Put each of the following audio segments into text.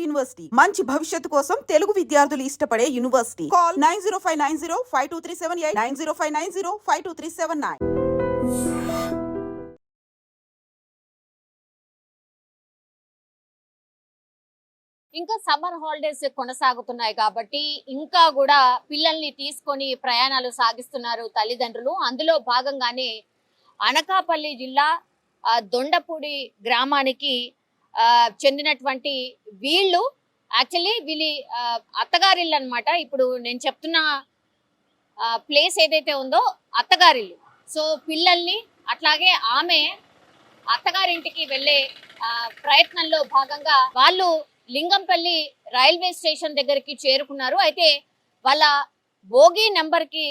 University మంచి భవిష్యత్తు కోసం తెలుగు విద్యార్థులు ఇష్టపడే యూనివర్సిటీ. కాల్ 9059052378 9059052379. ఇంకా సమ్మర్ హాలిడేస్ కొనసాగుతున్నాయి కాబట్టి ఇంకా కూడా పిల్లల్ని తీసుకొని ప్రయాణాలు సాగిస్తున్నారు తల్లిదండ్రులు. అందులో భాగంగానే అనకాపల్లి జిల్లా దొండపూడి గ్రామానికి చెందినటువంటి వీళ్ళు యాక్చువల్లీ వీళ్ళ అత్తగారిల్లు అనమాట. ఇప్పుడు నేను చెప్తున్న ప్లేస్ ఏదైతే ఉందో అత్తగారిల్లు. సో పిల్లల్ని అట్లాగే ఆమె అత్తగారింటికి వెళ్ళే ప్రయత్నంలో భాగంగా వాళ్ళు లింగంపల్లి రైల్వే స్టేషన్ దగ్గరికి చేరుకున్నారు. అయితే వాళ్ళ బోగి నెంబర్కి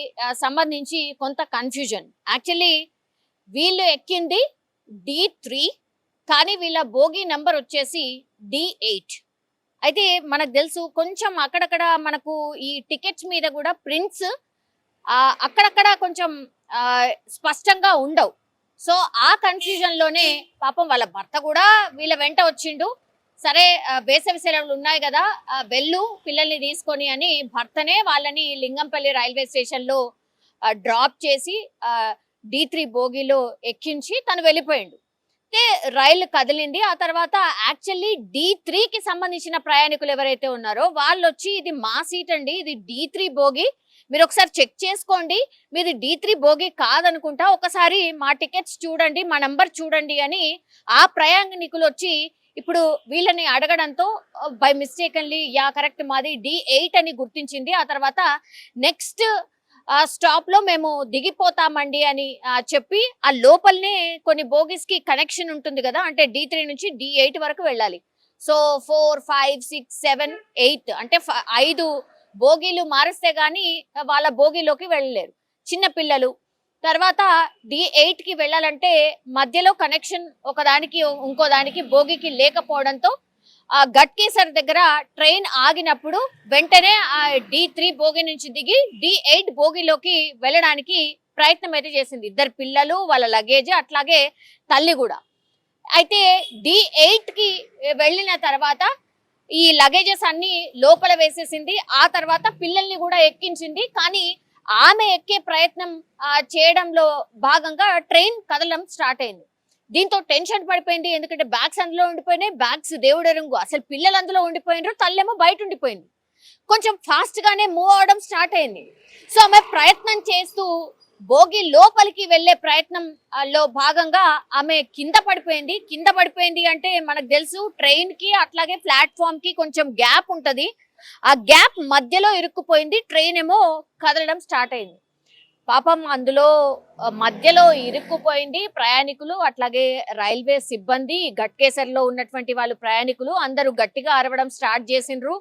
సంబంధించి కొంత కన్ఫ్యూజన్. యాక్చువల్లీ వీళ్ళు ఎక్కింది D3, కానీ వీళ్ళ బోగి నెంబర్ వచ్చేసి D8. అయితే మనకు తెలుసు కొంచెం అక్కడక్కడ మనకు ఈ టికెట్స్ మీద కూడా ప్రింట్స్ అక్కడక్కడ కొంచెం స్పష్టంగా ఉండవు. సో ఆ కన్ఫ్యూజన్లోనే పాపం వాళ్ళ భర్త కూడా వీళ్ళ వెంట వచ్చిండు. సరే వేసవి సెలవులు ఉన్నాయి కదా, వెళ్ళు పిల్లల్ని తీసుకొని అని భర్తనే వాళ్ళని లింగంపల్లి రైల్వే స్టేషన్లో డ్రాప్ చేసి D3 బోగిలో ఎక్కించి తను వెళ్ళిపోయిండు. అయితే రైలు కదిలింది. ఆ తర్వాత యాక్చువల్లీ D3కి సంబంధించిన ప్రయాణికులు ఎవరైతే ఉన్నారో వాళ్ళు వచ్చి ఇది మా సీట్ అండి, ఇది D3 బోగి, మీరు ఒకసారి చెక్ చేసుకోండి, మీది D3 బోగి కాదనుకుంటా, ఒకసారి మా టికెట్స్ చూడండి, మా నంబర్ చూడండి అని ఆ ప్రయాణికులు వచ్చి ఇప్పుడు వీళ్ళని అడగడంతో బై మిస్టేకన్లీ కరెక్ట్ మాది D8 అని గుర్తించింది. ఆ తర్వాత నెక్స్ట్ స్టాప్ లో మేము దిగిపోతామండి అని చెప్పి ఆ లోపలనే కొన్ని బోగీస్ కి కనెక్షన్ ఉంటుంది కదా, అంటే D3 నుంచి D8 వరకు వెళ్ళాలి. సో 4, 5, 6, 7, 8 అంటే 5 బోగీలు మారిస్తే గానీ వాళ్ళ బోగీలోకి వెళ్ళలేరు చిన్న పిల్లలు. తర్వాత D8కి వెళ్ళాలంటే మధ్యలో కనెక్షన్ ఒకదానికి ఇంకో దానికి బోగికి లేకపోవడంతో గట్కేసర్ దగ్గర ట్రైన్ ఆగినప్పుడు వెంటనే D3 బోగి నుంచి దిగి D8 బోగిలోకి వెళ్ళడానికి ప్రయత్నం అయితే చేసింది. ఇద్దరు పిల్లలు, వాళ్ళ లగేజ్, అట్లాగే తల్లి కూడా. అయితే D8కి వెళ్ళిన తర్వాత ఈ లగేజెస్ అన్ని లోపల వేసేసింది. ఆ తర్వాత పిల్లల్ని కూడా ఎక్కించింది. కానీ ఆమె ఎక్కే ప్రయత్నం చేయడంలో భాగంగా ట్రైన్ కదలడం స్టార్ట్ అయింది. దీంతో టెన్షన్ పడిపోయింది. ఎందుకంటే బ్యాగ్స్ అందులో ఉండిపోయినాయి, బ్యాగ్స్ దేవుడు ఎరుంగు, అసలు పిల్లలు అందులో ఉండిపోయినారు, తల్లేమో బయట ఉండిపోయింది. కొంచెం ఫాస్ట్ గానే మూవ్ అవడం స్టార్ట్ అయింది. సో ఆమె ప్రయత్నం చేస్తూ బోగి లోపలికి వెళ్లే ప్రయత్నంలో భాగంగా ఆమె కింద పడిపోయింది అంటే మనకు తెలుసు ట్రైన్ కి అట్లాగే ప్లాట్ఫామ్ కి కొంచెం గ్యాప్ ఉంటది. ఆ గ్యాప్ మధ్యలో ఇరుక్కుపోయింది. ట్రైన్ ఏమో కదలడం స్టార్ట్ అయింది. పాపం అందులో మధ్యలో ఇరుక్కుపోయింది. ప్రయాణికులు అట్లాగే రైల్వే సిబ్బంది, గట్కేసర్లో ఉన్నటువంటి వాళ్ళు ప్రయాణికులు అందరూ గట్టిగా అరవడం స్టార్ట్ చేసిండ్రు.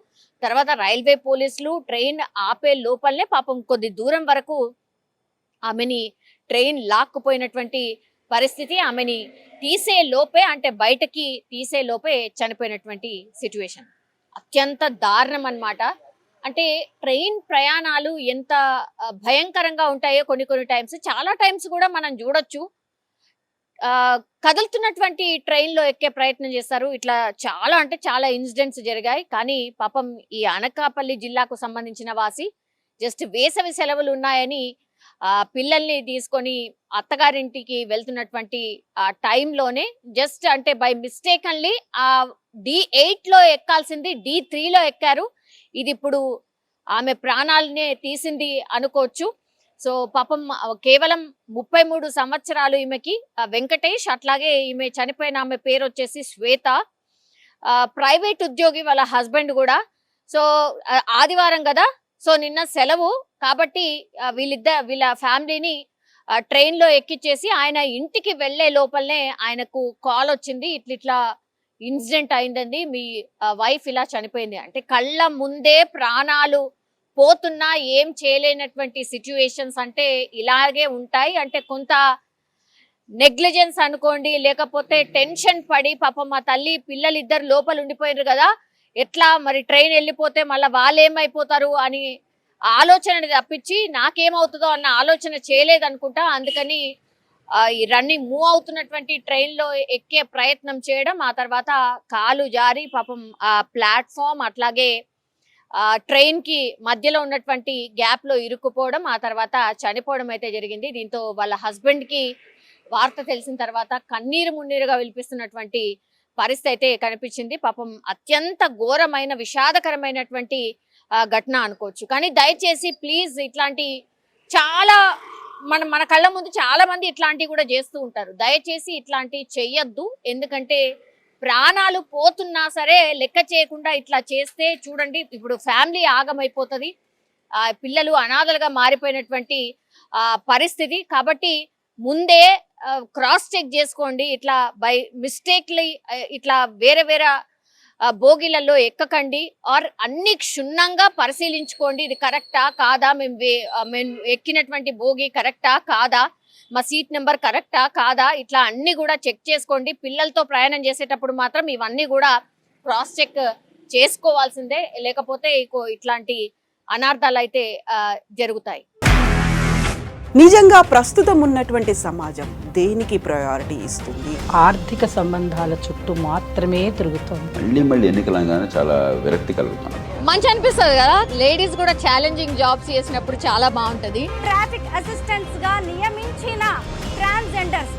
తర్వాత రైల్వే పోలీసులు ట్రైన్ ఆపే లోపలనే పాపం కొద్ది దూరం వరకు ఆమెని ట్రైన్ లాక్కుపోయినటువంటి పరిస్థితి. ఆమెని తీసే లోపే, అంటే బయటకి తీసే లోపే చనిపోయినటువంటి సిచ్యువేషన్. అత్యంత దారుణం అన్నమాట. అంటే ట్రైన్ ప్రయాణాలు ఎంత భయంకరంగా ఉంటాయో కొన్ని టైమ్స్, చాలా టైమ్స్ కూడా మనం చూడొచ్చు. కదులుతున్నటువంటి ట్రైన్లో ఎక్కే ప్రయత్నం చేస్తారు. ఇట్లా చాలా ఇన్సిడెంట్స్ జరిగాయి. కానీ పాపం ఈ అనకాపల్లి జిల్లాకు సంబంధించిన వాసి జస్ట్ వేసవి సెలవులు ఉన్నాయని పిల్లల్ని తీసుకొని అత్తగారింటికి వెళ్తున్నటువంటి ఆ టైంలోనే జస్ట్ అంటే బై మిస్టేకన్లీ D8లో ఎక్కాల్సింది D3లో ఎక్కారు. ఇది ఇప్పుడు ఆమె ప్రాణాలనే తీసింది అనుకోవచ్చు. సో పాపం కేవలం 33 సంవత్సరాలు ఈమెకి. వెంకటేష్, అట్లాగే ఈమె చనిపోయిన ఆమె పేరు వచ్చేసి శ్వేత. ప్రైవేట్ ఉద్యోగి వాళ్ళ హస్బెండ్ కూడా. సో ఆదివారం కదా, సో నిన్న సెలవు కాబట్టి వీళ్ళ ఫ్యామిలీని ట్రైన్లో ఎక్కిచ్చేసి ఆయన ఇంటికి వెళ్లే లోపలనే ఆయనకు కాల్ వచ్చింది, ఇట్లా ఇన్సిడెంట్ అయిందండి, మీ వైఫ్ ఇలా చనిపోయింది. అంటే కళ్ళ ముందే ప్రాణాలు పోతున్నా ఏం చేయలేనటువంటి సిచ్యువేషన్స్ అంటే ఇలాగే ఉంటాయి. అంటే కొంత నెగ్లిజెన్స్ అనుకోండి, లేకపోతే టెన్షన్ పడి పాపం మా తల్లి పిల్లలు ఇద్దరు లోపల ఉండిపోయారు కదా, ఎట్లా మరి ట్రైన్ వెళ్ళిపోతే మళ్ళీ వాళ్ళు ఏమైపోతారు అని ఆలోచన తప్పించి నాకేమవుతుందో అన్న ఆలోచన చేయలేదనుకుంటా. అందుకని ఈ రన్నింగ్ మూవ్ అవుతున్నటువంటి ట్రైన్ లో ఎక్కే ప్రయత్నం చేయడం, ఆ తర్వాత కాలు జారి పాపం ఆ ప్లాట్ఫామ్ అట్లాగే ట్రైన్ కి మధ్యలో ఉన్నటువంటి గ్యాప్ లో ఇరుక్కుపోవడం, ఆ తర్వాత చనిపోవడం అయితే జరిగింది. దీంతో వాళ్ళ హస్బెండ్ కి వార్త తెలిసిన తర్వాత కన్నీరు మున్నీరుగా విలిపిస్తున్నటువంటి పరిస్థితి అయితే కనిపించింది. పాపం అత్యంత ఘోరమైన విషాదకరమైనటువంటి ఘటన అనుకోవచ్చు. కానీ దయచేసి ప్లీజ్ ఇట్లాంటి చాలా మన కళ్ళ ముందు చాలా మంది ఇట్లాంటివి కూడా చేస్తూ ఉంటారు. దయచేసి ఇట్లాంటివి చెయ్యొద్దు. ఎందుకంటే ప్రాణాలు పోతున్నా సరే లెక్క చేయకుండా ఇట్లా చేస్తే చూడండి, ఇప్పుడు ఫ్యామిలీ ఆగమైపోతుంది, పిల్లలు అనాథలుగా మారిపోయినటువంటి పరిస్థితి. కాబట్టి ముందే క్రాస్ చెక్ చేసుకోండి. ఇట్లా బై మిస్టేక్లీ ఇట్లా వేరే వేరే బోగీలలో ఎక్కకండి. ఆర్ అన్ని క్షుణ్ణంగా పరిశీలించుకోండి. ఇది కరెక్టా కాదా, మేము ఎక్కినటువంటి బోగి కరెక్టా కాదా, మా సీట్ నెంబర్ కరెక్టా కాదా, ఇట్లా అన్ని కూడా చెక్ చేసుకోండి. పిల్లలతో ప్రయాణం చేసేటప్పుడు మాత్రం ఇవన్నీ కూడా క్రాస్ చెక్ చేసుకోవాల్సిందే, లేకపోతే ఇట్లాంటి అనార్థాలు అయితే జరుగుతాయి. నిజంగా ప్రస్తుతం ఉన్నటువంటి సమాజం దేనికి ప్రయారిటీ ఇస్తుంది? ఆర్థిక సంబంధాల చుట్టూ మాత్రమే తిరుగుతోంది. మళ్ళీ ఎన్నికలంగానే చాలా విరక్తి కలుగుతున్నాం. మంచి అనిపిస్తుంది కదా, లేడీస్ కూడా ఛాలెంజింగ్ జాబ్స్ చేసినప్పుడు చాలా బాగుంటది. ట్రాఫిక్ అసిస్టెంట్స్ గా నియమించిన ట్రాన్స్జెండర్స్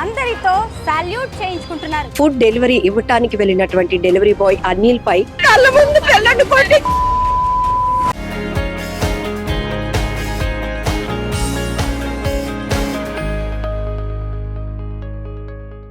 అందరితో సాల్యూట్ చేయించుకుంటున్నారు. ఫుడ్ డెలివరీ ఇవ్వటానికి వెళ్ళినటువంటి డెలివరీ బాయ్ అనిల్ పై కళ్ళ ముందు